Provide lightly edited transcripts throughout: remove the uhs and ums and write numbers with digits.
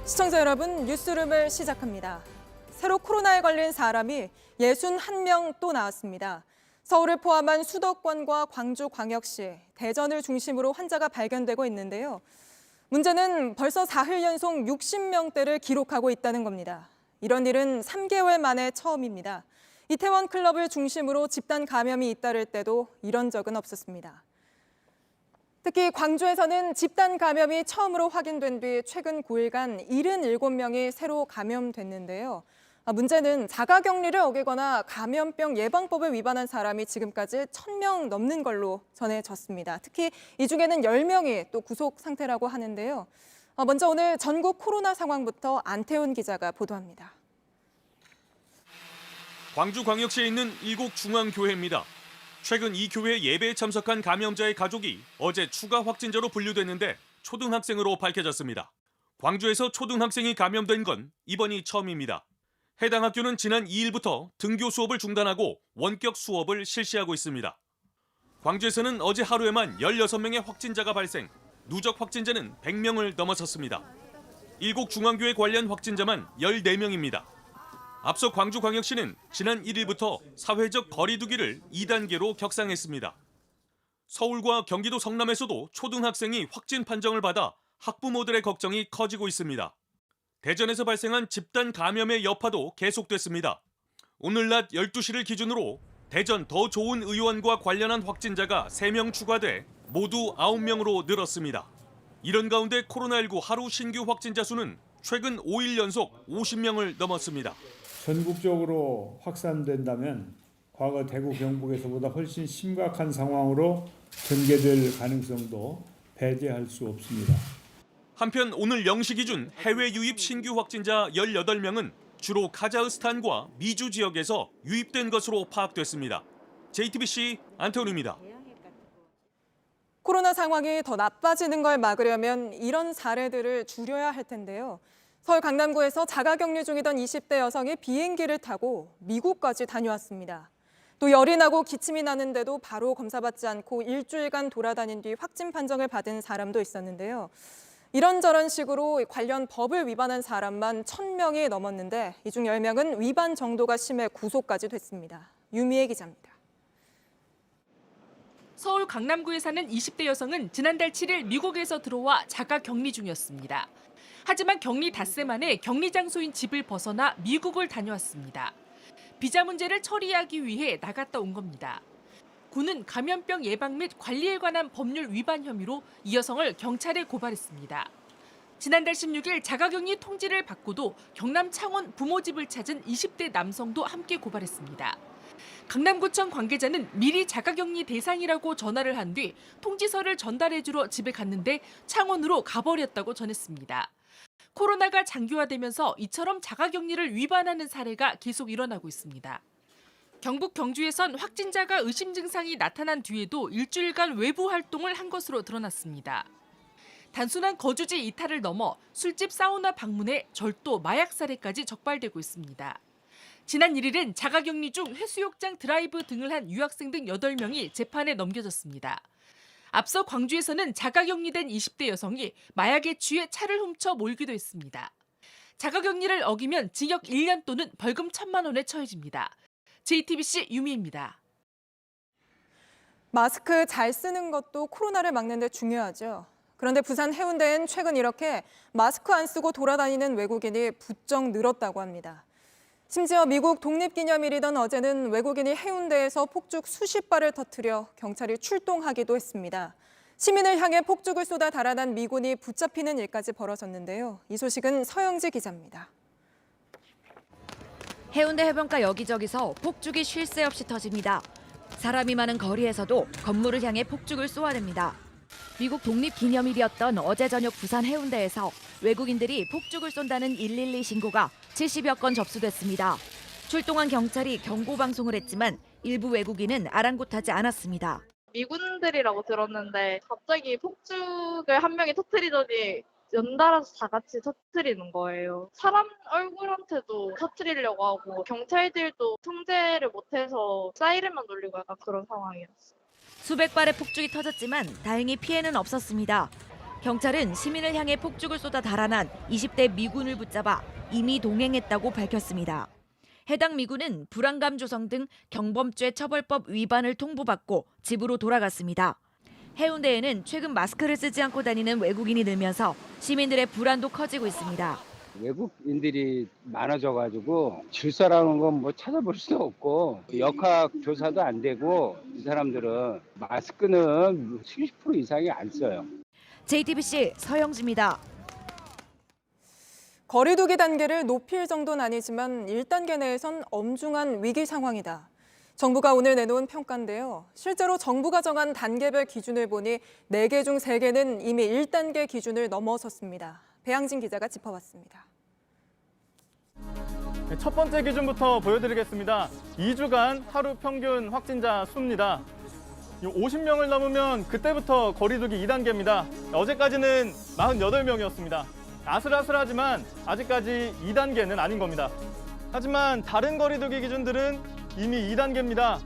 시청자 여러분, 뉴스룸을 시작합니다. 새로 코로나에 걸린 사람이 61명 또 나왔습니다. 서울을 포함한 수도권과 광주광역시, 대전을 중심으로 환자가 발견되고 있는데요. 문제는 벌써 4일 연속 60명대를 기록하고 있다는 겁니다. 이런 일은 3개월 만에 처음입니다. 이태원 클럽을 중심으로 집단 감염이 잇따를 때도 이런 적은 없었습니다. 특히 광주에서는 집단 감염이 처음으로 확인된 뒤 최근 9일간 77명이 새로 감염됐는데요. 문제는 자가격리를 어기거나 감염병 예방법을 위반한 사람이 지금까지 1,000명 넘는 걸로 전해졌습니다. 특히 이 중에는 10명이 또 구속 상태라고 하는데요. 먼저 오늘 전국 코로나 상황부터 안태훈 기자가 보도합니다. 광주광역시에 있는 일곡중앙교회입니다. 최근 이 교회 예배에 참석한 감염자의 가족이 어제 추가 확진자로 분류됐는데 초등학생으로 밝혀졌습니다. 광주에서 초등학생이 감염된 건 이번이 처음입니다. 해당 학교는 지난 2일부터 등교 수업을 중단하고 원격 수업을 실시하고 있습니다. 광주에서는 어제 하루에만 16명의 확진자가 발생, 누적 확진자는 100명을 넘어섰습니다. 일곡중앙교회 관련 확진자만 14명입니다. 앞서 광주광역시는 지난 1일부터 사회적 거리 두기를 2단계로 격상했습니다. 서울과 경기도 성남에서도 초등학생이 확진 판정을 받아 학부모들의 걱정이 커지고 있습니다. 대전에서 발생한 집단 감염의 여파도 계속됐습니다. 오늘 낮 12시를 기준으로 대전 더 좋은 의원과 관련한 확진자가 3명 추가돼 모두 9명으로 늘었습니다. 이런 가운데 코로나19 하루 신규 확진자 수는 최근 5일 연속 50명을 넘었습니다. 전국적으로 확산된다면 과거 대구 경북에서보다 훨씬 심각한 상황으로 전개될 가능성도 배제할 수 없습니다. 한편 오늘 0시 기준 해외 유입 신규 확진자 18명은 주로 카자흐스탄과 미주 지역에서 유입된 것으로 파악됐습니다. JTBC 안태훈입니다. 코로나 상황이 더 나빠지는 걸 막으려면 이런 사례들을 줄여야 할 텐데요. 서울 강남구에서 자가격리 중이던 20대 여성이 비행기를 타고 미국까지 다녀왔습니다. 또 열이 나고 기침이 나는데도 바로 검사받지 않고 일주일간 돌아다닌 뒤 확진 판정을 받은 사람도 있었는데요. 이런저런 식으로 관련 법을 위반한 사람만 1,000명이 넘었는데 이 중 10명은 위반 정도가 심해 구속까지 됐습니다. 유미애 기자입니다. 서울 강남구에 사는 20대 여성은 지난달 7일 미국에서 들어와 자가격리 중이었습니다. 하지만 격리 닷새 만에 격리 장소인 집을 벗어나 미국을 다녀왔습니다. 비자 문제를 처리하기 위해 나갔다 온 겁니다. 구는 감염병 예방 및 관리에 관한 법률 위반 혐의로 이 여성을 경찰에 고발했습니다. 지난달 16일 자가격리 통지를 받고도 경남 창원 부모 집을 찾은 20대 남성도 함께 고발했습니다. 강남구청 관계자는 미리 자가격리 대상이라고 전화를 한 뒤 통지서를 전달해주러 집에 갔는데 창원으로 가버렸다고 전했습니다. 코로나가 장기화되면서 이처럼 자가격리를 위반하는 사례가 계속 일어나고 있습니다. 경북 경주에선 확진자가 의심 증상이 나타난 뒤에도 일주일간 외부 활동을 한 것으로 드러났습니다. 단순한 거주지 이탈을 넘어 술집 사우나 방문에 절도, 마약 사례까지 적발되고 있습니다. 지난 1일은 자가격리 중 해수욕장 드라이브 등을 한 유학생 등 8명이 재판에 넘겨졌습니다. 앞서 광주에서는 자가격리된 20대 여성이 마약에 취해 차를 훔쳐 몰기도 했습니다. 자가격리를 어기면 징역 1년 또는 벌금 1,000만 원에 처해집니다. JTBC 유미입니다. 마스크 잘 쓰는 것도 코로나를 막는 데 중요하죠. 그런데 부산 해운대엔 최근 이렇게 마스크 안 쓰고 돌아다니는 외국인이 부쩍 늘었다고 합니다. 심지어 미국 독립기념일이던 어제는 외국인이 해운대에서 폭죽 수십 발을 터뜨려 경찰이 출동하기도 했습니다. 시민을 향해 폭죽을 쏟아 달아난 미군이 붙잡히는 일까지 벌어졌는데요. 이 소식은 서영지 기자입니다. 해운대 해변가 여기저기서 폭죽이 쉴 새 없이 터집니다. 사람이 많은 거리에서도 건물을 향해 폭죽을 쏘아댑니다. 미국 독립기념일이었던 어제 저녁 부산 해운대에서 외국인들이 폭죽을 쏜다는 112 신고가 70여 건 접수됐습니다. 출동한 경찰이 경고 방송을 했지만 일부 외국인은 아랑곳하지 않았습니다. 미군들이라고 들었는데 갑자기 폭죽을 한 명이 터뜨리더니 연달아서 다 같이 터뜨리는 거예요. 사람 얼굴한테도 터뜨리려고 하고 경찰들도 통제를 못해서 사이렌만 울리고 약간 그런 상황이었어요. 수백 발의 폭죽이 터졌지만 다행히 피해는 없었습니다. 경찰은 시민을 향해 폭죽을 쏟아 달아난 20대 미군을 붙잡아 이미 동행했다고 밝혔습니다. 해당 미군은 불안감 조성 등 경범죄 처벌법 위반을 통보받고 집으로 돌아갔습니다. 해운대에는 최근 마스크를 쓰지 않고 다니는 외국인이 늘면서 시민들의 불안도 커지고 있습니다. 외국인들이 많아져가지고 질서라는 건 뭐 찾아볼 수도 없고 역학 조사도 안 되고 이 사람들은 마스크는 70% 이상이 안 써요. JTBC 서영지입니다. 거리두기 단계를 높일 정도는 아니지만 1단계 내에선 엄중한 위기 상황이다. 정부가 오늘 내놓은 평가인데요. 실제로 정부가 정한 단계별 기준을 보니 4개 중 3개는 이미 1단계 기준을 넘어섰습니다. 배양진 기자가 짚어봤습니다. 첫 번째 기준부터 보여드리겠습니다. 2주간 하루 평균 확진자 수입니다. 50명을 넘으면 그때부터 거리두기 2단계입니다. 어제까지는 48명이었습니다. 아슬아슬하지만 아직까지 2단계는 아닌 겁니다. 하지만 다른 거리두기 기준들은 이미 2단계입니다.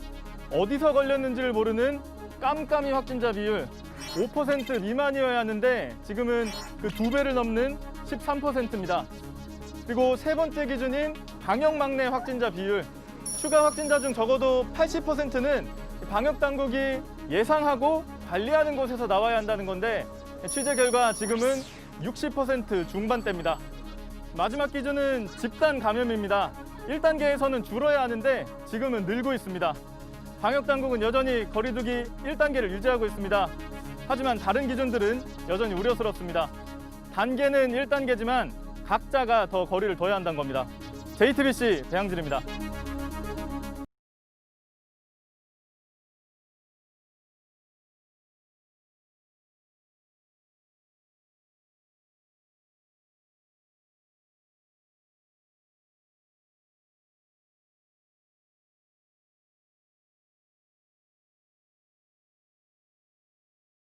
어디서 걸렸는지를 모르는 깜깜이 확진자 비율 5% 미만이어야 하는데 지금은 그 2배를 넘는 13%입니다. 그리고 세 번째 기준인 방역 막내 확진자 비율, 추가 확진자 중 적어도 80%는 방역 당국이 예상하고 관리하는 곳에서 나와야 한다는 건데 취재 결과 지금은 60% 중반대입니다. 마지막 기준은 집단 감염입니다. 1단계에서는 줄어야 하는데 지금은 늘고 있습니다. 방역 당국은 여전히 거리두기 1단계를 유지하고 있습니다. 하지만 다른 기준들은 여전히 우려스럽습니다. 단계는 1단계지만 각자가 더 거리를 둬야 한다는 겁니다. JTBC 배양진입니다.